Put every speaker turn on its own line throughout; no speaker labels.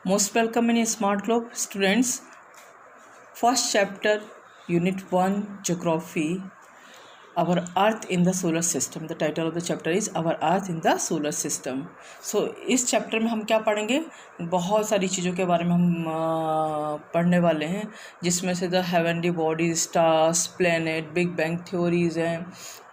Most welcome in Smart Globe students. First chapter, Unit 1, Geography. Our Earth in the Solar System. The title of the chapter is Our Earth in the Solar System. So इस chapter में हम क्या पढ़ेंगे, बहुत सारी चीज़ों के बारे में हम पढ़ने वाले हैं, जिसमें से the heavenly bodies, stars, planet, big bang theories हैं,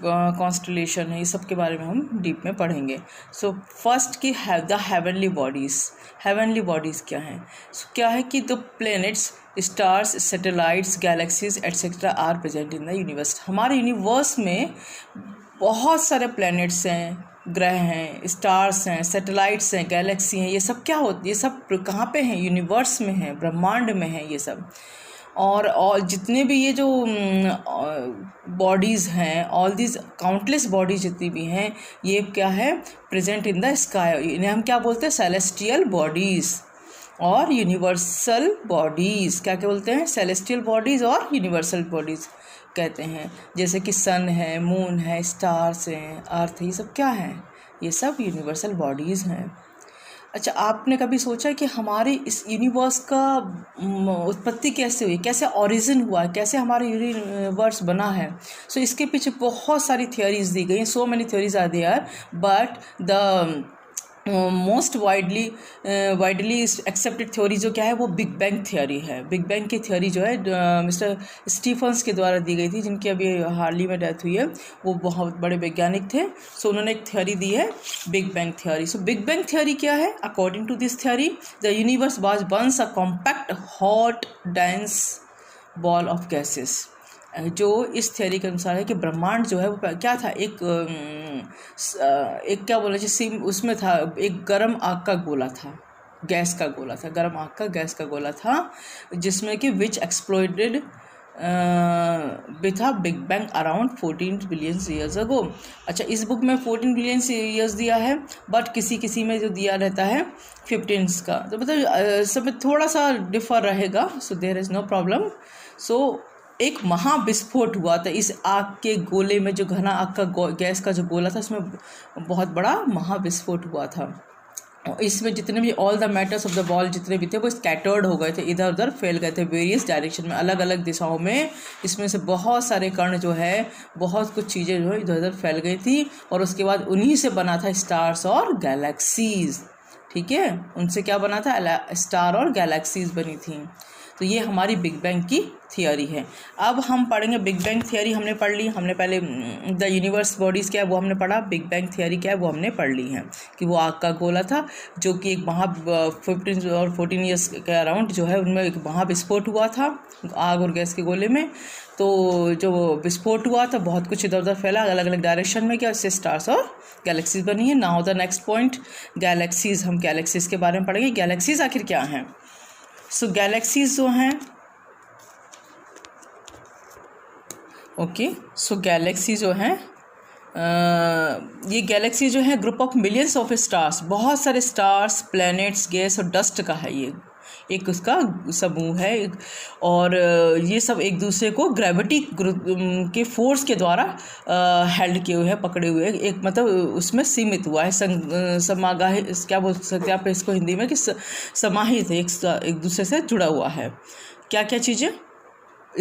कॉन्स्टलेशन है, ये सब के बारे में हम डीप में पढ़ेंगे. सो फर्स्ट की the heavenly bodies. Heavenly bodies क्या हैं? क्या है कि the planets, stars, satellites, galaxies etcetera are present in the universe. हमारे यूनिवर्स में बहुत सारे प्लैनेट्स हैं, ग्रह हैं, स्टार्स हैं, सैटेलाइट्स हैं, गैलेक्सी हैं. ये सब क्या होती, ये सब कहाँ पे हैं? यूनिवर्स में हैं, ब्रह्मांड में हैं ये सब. और जितने भी ये जो बॉडीज़ हैं, ऑल दीज काउंटलेस बॉडीज जितनी भी हैं, ये क्या है? Present in the sky. इन्हें हम क्या बोलते हैं? सेलेस्टियल बॉडीज़ और यूनिवर्सल बॉडीज़. क्या क्या बोलते हैं? सेलेस्टियल बॉडीज़ और यूनिवर्सल बॉडीज़ कहते हैं. जैसे कि सन है, मून है, स्टार्स हैं, अर्थ है, ये सब क्या हैं? ये सब यूनिवर्सल बॉडीज़ हैं. अच्छा, आपने कभी सोचा कि हमारे इस यूनिवर्स का उत्पत्ति कैसे हुई, कैसे ओरिजिन हुआ, कैसे हमारा यूनिवर्स बना है? सो इसके पीछे बहुत सारी थियोरीज दी गई हैं. So many theories are there, but the most widely accepted theory जो क्या है, वो बिग बैंग थ्योरी है. बिग बैंग की थ्योरी जो है मिस्टर स्टीफन्स के द्वारा दी गई थी, जिनकी अभी हाल ही में डेथ हुई है. वो बहुत बड़े वैज्ञानिक थे. सो उन्होंने एक थ्योरी दी है, big bang theory. So big bang theory क्या है? According to this theory, the universe was once a compact hot dense ball of gases. जो इस थ्योरी के अनुसार है कि ब्रह्मांड जो है वो क्या था? एक क्या बोला चाहिए, उसमें था एक गर्म आग का गोला था, गैस का गोला था, गर्म आग का गैस का गोला था, जिसमें कि which exploded with a big bang around 14 billion years ago. अच्छा, इस बुक में 14 बिलियन ईयर्स दिया है, बट किसी किसी में जो दिया रहता है 15 का, तो मतलब सब में थोड़ा सा डिफर रहेगा. So there is no problem. सो एक महाविस्फोट हुआ था इस आग के गोले में, जो घना आग का गैस का जो गोला था, उसमें बहुत बड़ा महाविस्फोट हुआ था. इसमें जितने भी all the matters of the ball जितने भी थे, वो स्कैटर्ड हो गए थे, इधर उधर फैल गए थे, वेरियस डायरेक्शन में, अलग अलग दिशाओं में. इसमें से बहुत सारे कण जो है, बहुत कुछ चीज़ें जो है इधर उधर फैल गई थी. और उसके बाद उन्हीं से बना था स्टार्स और गैलेक्सीज. ठीक है, उनसे क्या बना था? स्टार और गैलेक्सीज बनी थी. तो ये हमारी बिग बैंग की थियोरी है. अब हम पढ़ेंगे बिग बैंग थियोरी. हमने पढ़ ली, हमने पहले द यूनिवर्स बॉडीज़ क्या है वो हमने पढ़ा, बिग बैंग थियोरी क्या है वो हमने पढ़ ली है, कि वो आग का गोला था, जो कि एक 15 और 14 ईयर्स के अराउंड जो है उनमें एक महाविस्फोट हुआ था आग और गैस के गोले में. तो जो विस्फोट हुआ था, बहुत कुछ इधर उधर फैला अलग अलग डायरेक्शन में, क्या इससे स्टार्स और गैलेक्सीज बनी है. Now the next point, galaxies. हम गैलेक्सीज के बारे में पढ़ेंगे. गैलेक्सीज आखिर क्या हैं? सो गैलेक्सीज जो हैं, ओके, सो गैलेक्सी जो हैं, ये गैलेक्सी जो है group of millions of stars, बहुत सारे स्टार्स, प्लैनेट्स, गैस और डस्ट का है ये एक उसका समूह है. और ये सब एक दूसरे को ग्रेविटी के फोर्स के द्वारा हेल्ड किए हुए हैं, पकड़े हुए हैं, एक मतलब उसमें सीमित हुआ है, समागाहित, क्या बोल सकते हैं आप इसको हिंदी में, कि समाहित है, एक दूसरे से जुड़ा हुआ है. क्या क्या चीज़ें?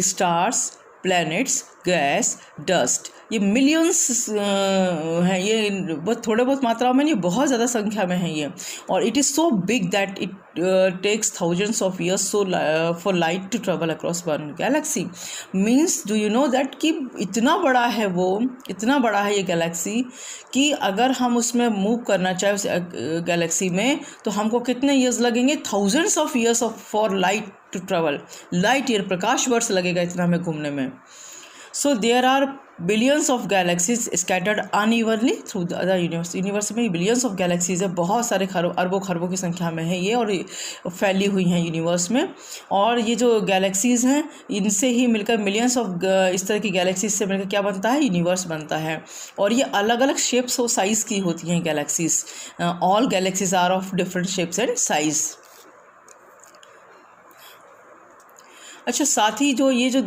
Stars, planets, gas, dust. ये मिलियंस हैं, ये बहुत थोड़े बहुत मात्राओं में नहीं, बहुत ज़्यादा संख्या में है ये. और it is so big that it takes thousands of years for light to travel across one galaxy. Means do you know that कि इतना बड़ा है वो, इतना बड़ा है ये गैलेक्सी, कि अगर हम उसमें मूव करना चाहें उस गैलेक्सी में, तो हमको कितने ईयर्स लगेंगे? Thousands of years for light to travel. Light year, प्रकाश वर्ष लगेगा इतना हमें घूमने में. So there are billions of galaxies scattered unevenly through the universe. Universe में बिलियंस ऑफ गैलेक्सीज है, बहुत सारे अरबों खरबों की संख्या में है ये, और फैली हुई हैं यूनिवर्स में. और ये जो गैलेक्सीज हैं, इनसे ही मिलकर मिलियंस ऑफ इस तरह की गैलेक्सीज से मिलकर क्या बनता है? यूनिवर्स बनता है. और ये अलग अलग शेप्स और साइज़ की होती हैं galaxies. All galaxies are of different shapes and size. अच्छा, साथ ही जो ये जो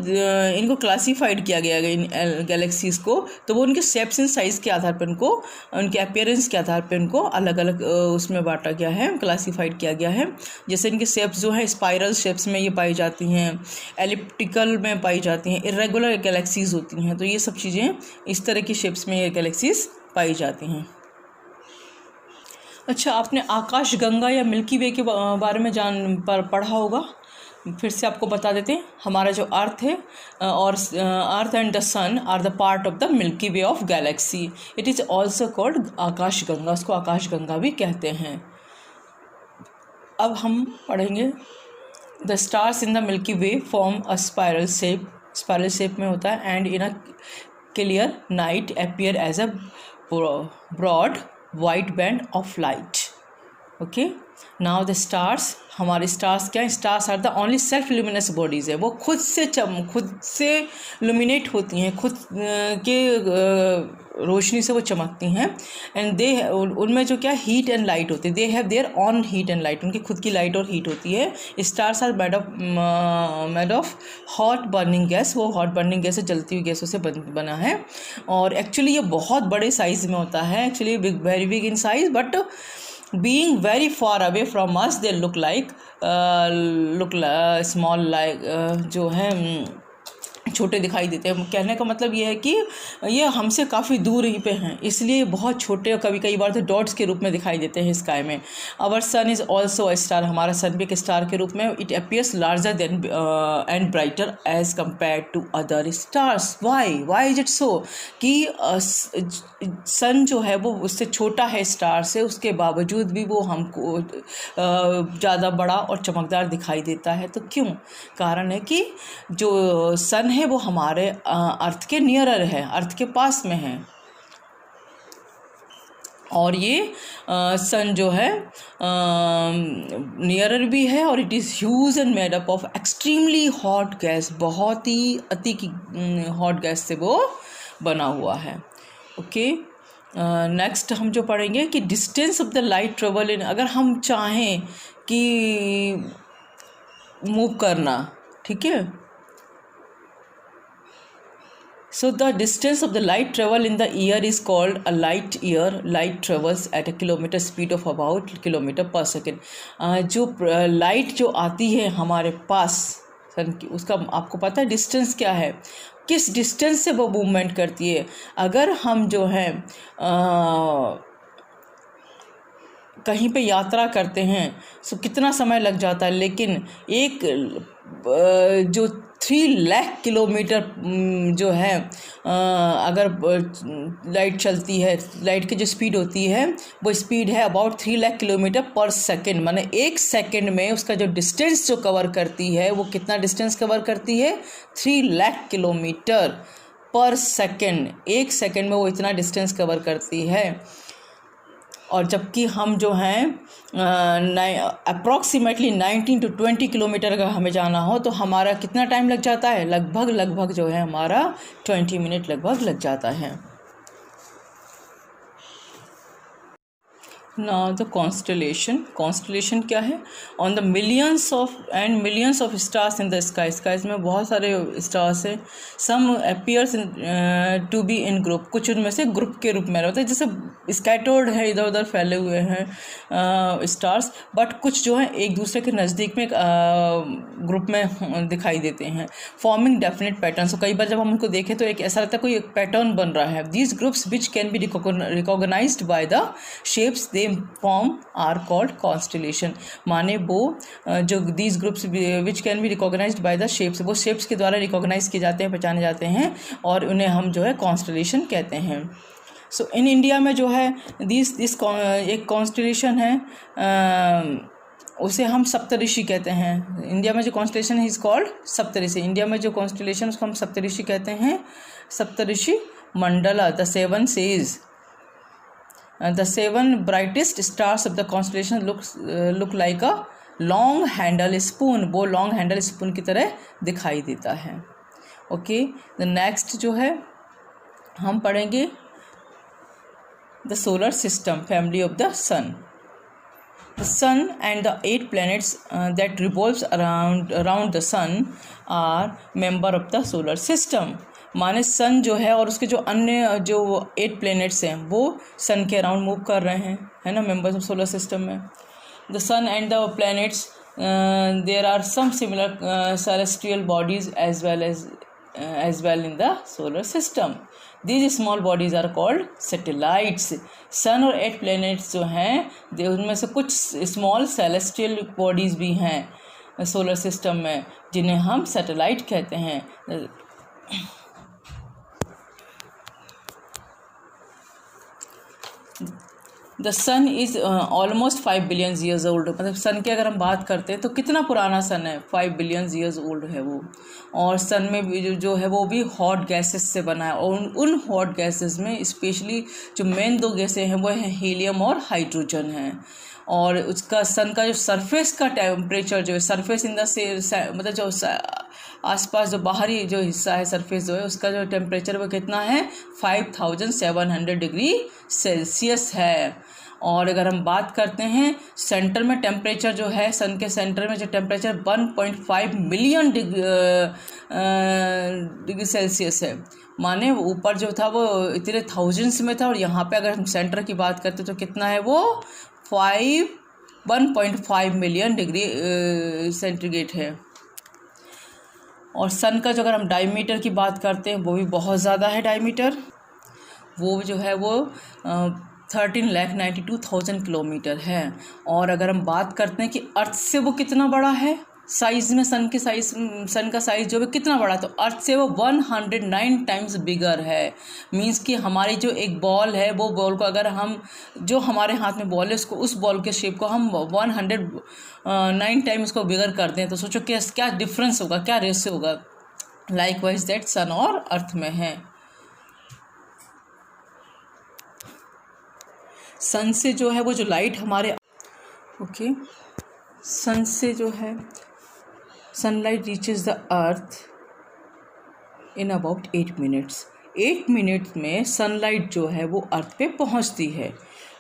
इनको क्लासीफाइड किया गया है इन गैलेक्सीज़ को, तो वो उनके शेप्स एंड साइज़ के आधार पर इनको, उनके अपीयरेंस के आधार पर इनको अलग अलग उसमें बांटा गया है, क्लासीफाइड किया गया है। जैसे इनके शेप्स जो है स्पाइरल शेप्स में ये पाई जाती हैं, एलिप्टिकल में पाई जाती हैं, इरेगुलर गैलेक्सीज़ होती हैं। तो ये सब चीज़ें इस तरह की शेप्स में ये गैलेक्सीज़ पाई जाती हैं। अच्छा, आपने आकाश गंगा या मिल्की वे के बारे में पढ़ा होगा। फिर से आपको बता देते हैं, हमारा जो अर्थ है और earth and the sun are the part of the milky way of galaxy. It is also called Akash Ganga, उसको आकाश गंगा भी कहते हैं। अब हम पढ़ेंगे the stars in the milky way form a spiral shape में होता है, and in a clear night appear as a broad white band of light. Okay, now the stars, हमारे स्टार्स क्या है? Stars are the only self luminous bodies है, वो खुद से लुमिनेट होती हैं, खुद के रोशनी से वो चमकती हैं। एंड दे, उनमें जो क्या हीट एंड लाइट होती है, they have their own heat and light, उनकी खुद की लाइट और हीट होती है। Stars are made of hot burning gas, वो हॉट बर्निंग गैस से जलती हुई गैसों से बना है। और एक्चुअली ये बहुत बड़े साइज़ में होता है, actually very big in size, but being very far away from us they look small, like जो है छोटे दिखाई देते हैं। कहने का मतलब ये है कि ये हमसे काफ़ी दूर ही पे हैं, इसलिए बहुत छोटे और कई बार तो डॉट्स के रूप में दिखाई देते हैं स्काई में। Our sun is also a star, हमारा सन भी एक स्टार के रूप में। It appears larger than and brighter as compare to other stars. Why is it so कि सन जो है वो उससे छोटा है स्टार से, उसके बावजूद भी वो हमको ज़्यादा बड़ा और चमकदार दिखाई देता है। तो क्यों? कारण है कि जो सन है वो हमारे अर्थ के नियरर है, अर्थ के पास में है। और ये सन जो है नियरर भी है, और it is huge and made up of extremely hot gas, बहुत ही अति की हॉट गैस से वो बना हुआ है। ओके, नेक्स्ट हम जो पढ़ेंगे कि distance of the light travel in, अगर हम चाहें कि मूव करना, ठीक है, so the distance of the light travel in the year is called a light year. Light travels at a kilometer speed of about kilometer per second. जो light जो आती है हमारे पास सन की, उसका आपको पता है डिस्टेंस क्या है, किस डिस्टेंस से वो मूवमेंट करती है। अगर हम जो है कहीं पे यात्रा करते हैं तो कितना समय लग जाता है, लेकिन एक जो 3 लाख किलोमीटर जो है अगर लाइट चलती है, लाइट की जो स्पीड होती है वो स्पीड है अबाउट 3 लाख किलोमीटर पर सेकेंड, माने एक सेकेंड में उसका जो डिस्टेंस जो कवर करती है वो कितना डिस्टेंस कवर करती है? 3 लाख किलोमीटर पर सेकेंड, एक सेकेंड में वो इतना डिस्टेंस कवर करती है। और जबकि हम जो हैं अप्रॉक्सीमेटली 19 to 20 किलोमीटर अगर हमें जाना हो तो हमारा कितना टाइम लग जाता है? लगभग जो है हमारा 20 मिनट लगभग लग जाता है। नाउ द कॉन्स्टलेशन क्या है? On the millions of stars in the skies में बहुत सारे स्टार्स हैं। Some appears to be in group, कुछ उनमें से ग्रुप के रूप में रहते हैं, जैसे स्कैटर्ड है, इधर उधर फैले हुए हैं स्टार्स, बट कुछ जो है एक दूसरे के नज़दीक में ग्रुप में दिखाई देते हैं। फॉर्मिंग डेफिनेट पैटर्न, तो कई बार जब हम उनको देखें तो एक ऐसा लगता है कोई एक पैटर्न बन रहा है। These groups which can be recognized by the shapes they form are called constellation. माने वो जो these groups which can be recognized by the shapes, वो शेप्स के द्वारा रिकॉग्नाइज किए जाते हैं, पहचाने जाते हैं, और उन्हें हम जो है कॉन्स्टलेशन कहते हैं। सो इन इंडिया में जो है दिस एक कॉन्स्टलेशन है, उसे हम सप्तऋषि कहते हैं। इंडिया में जो कॉन्स्टलेशन है इज कॉल्ड सप्तऋषि। इंडिया में जो कॉन्स्टलेशन उसको हम सप्तऋषि कहते हैं, सप्तऋषि मंडला। The 7 seas, the 7 brightest stars of the constellation look like a long handle spoon, वो लॉन्ग हैंडल स्पून की तरह दिखाई देता है। ओके, द नेक्स्ट जो है हम पढ़ेंगे the solar system, family of the sun. The sun and the 8 planets that revolves around the sun are member of the solar system. माने सन जो है और उसके जो अन्य जो 8 प्लैनेट्स हैं वो सन के अराउंड मूव कर रहे हैं, है ना, मेंबर्स ऑफ सोलर सिस्टम में. The sun and the planets there are some similar celestial bodies as well in the solar system. These small bodies are called satellites. Sun और 8 प्लैनेट्स जो हैं उनमें से कुछ स्मॉल सेलेस्टियल बॉडीज़ भी हैं solar system में जिन्हें हम सैटेलाइट कहते हैं. The sun is almost 5 billion years old. मतलब सन की अगर हम बात करते हैं तो कितना पुराना सन है, 5 बिलियन ईयर्स ओल्ड है वो. और सन में भी जो है वो भी हॉट गैसेस से बना है. और उन हॉट गैसेस में स्पेशली जो मेन 2 गैसें हैं वो हैं हीलियम और हाइड्रोजन हैं. और उसका सन का जो सरफेस का टेम्परेचर जो है, सरफेस इन द मतलब जो आसपास जो बाहरी जो हिस्सा है सरफेस जो है उसका जो टेम्परेचर वो कितना है, 5700 डिग्री सेल्सियस है. और अगर हम बात करते हैं सेंटर में टेम्परेचर जो है, सन के सेंटर में जो टेम्परेचर 1.5 मिलियन डिग्री सेल्सियस है. माने ऊपर जो था वो इतने थाउजेंड्स में था और यहाँ पे अगर हम सेंटर की बात करते तो कितना है वो 1.5 मिलियन डिग्री सेंटीग्रेड है. और सन का जो अगर हम डायमीटर की बात करते हैं वो भी बहुत ज़्यादा है डायमीटर. वो जो है वो 13,92,000 किलोमीटर है. और अगर हम बात करते हैं कि अर्थ से वो कितना बड़ा है साइज़ में, सन का साइज़ जो है कितना बड़ा, तो अर्थ से वो 109 टाइम्स बिगर है. मींस कि हमारी जो एक बॉल है वो बॉल को अगर हम जो हमारे हाथ में बॉल है उसको उस बॉल के शेप को हम 109 टाइम उसको बिगर कर दें तो सोचो क्या डिफरेंस होगा, क्या रेशियो होगा. लाइक वाइज दैट सन और अर्थ में है. सन से जो है वो जो लाइट हमारे सन से जो है sunlight reaches the earth in about 8 minutes. 8 minutes में सनलाइट जो है वो अर्थ पे पहुंचती है.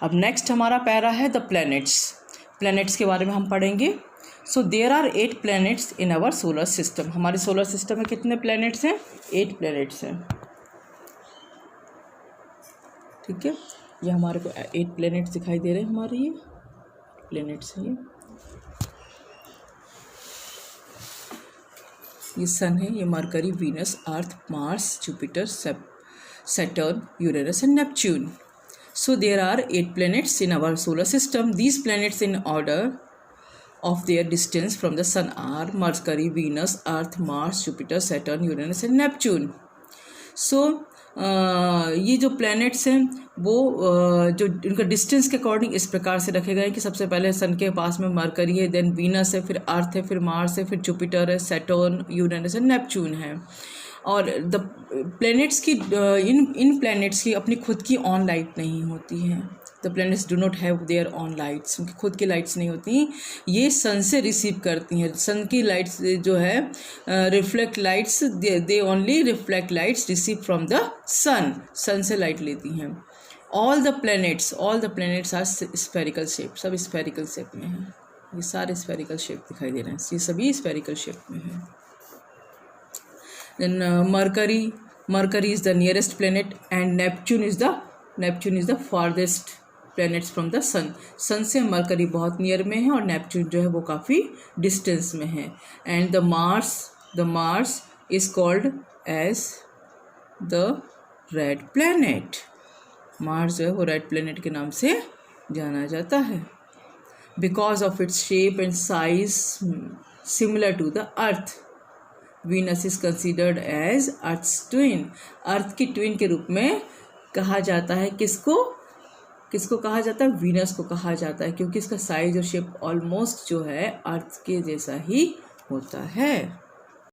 अब नेक्स्ट हमारा पैरा है द प्लैनेट्स के बारे में हम पढ़ेंगे. So there are 8 planets in our solar system. हमारे सोलर सिस्टम में कितने प्लैनेट्स हैं, 8 प्लैनेट्स हैं. ठीक है, ये हमारे को 8 प्लैनेट्स दिखाई दे रहे हैं. हमारे ये प्लैनेट्स हैं, ये सन है, ये mercury, Venus, earth, Mars, Jupiter, Saturn, Uranus and Neptune. So there are 8 planets in our solar system. These planets in order of their distance from the sun are Mercury, Venus, Earth, Mars, Jupiter, Saturn, Uranus and Neptune. So ये जो planets हैं वो जो उनका distance के according इस प्रकार से रखे गए हैं कि सबसे पहले सन के पास में मरकरी है, देन वीनस है, फिर अर्थ है, फिर मार्स है, फिर जुपिटर है, सैटर्न, यूरेनस एंड नेपच्यून है. और द प्लैनेट्स की इन प्लैनेट्स की अपनी खुद की ऑन लाइट नहीं होती है. The planets do not have their on lights. उनकी खुद की लाइट्स नहीं होती, ये सन से रिसीव करती हैं. सन की लाइट्स जो है reflect lights, they only reflect lights receive from the sun से लाइट लेती हैं. All the planets are spherical shape. सब स्फेरिकल शेप में हैं. ये सारे स्फेरिकल शेप दिखाई दे रहे हैं, ये सभी स्फेरिकल शेप में हैं. Then Mercury is the nearest planet and Neptune is the farthest planets from the sun. सन से मरकरी बहुत नियर में है और नेपच्यून जो है वो काफ़ी डिस्टेंस में है. And the Mars is called as the red planet. Mars जो है वो रेड प्लैनेट के नाम से जाना जाता है because of its shape and size similar to the earth. Venus is considered as earth's twin. Earth की ट्विन के रूप में कहा जाता है. किसको कहा जाता है, वीनस को कहा जाता है, क्योंकि इसका साइज और शेप ऑलमोस्ट जो है अर्थ के जैसा ही होता है.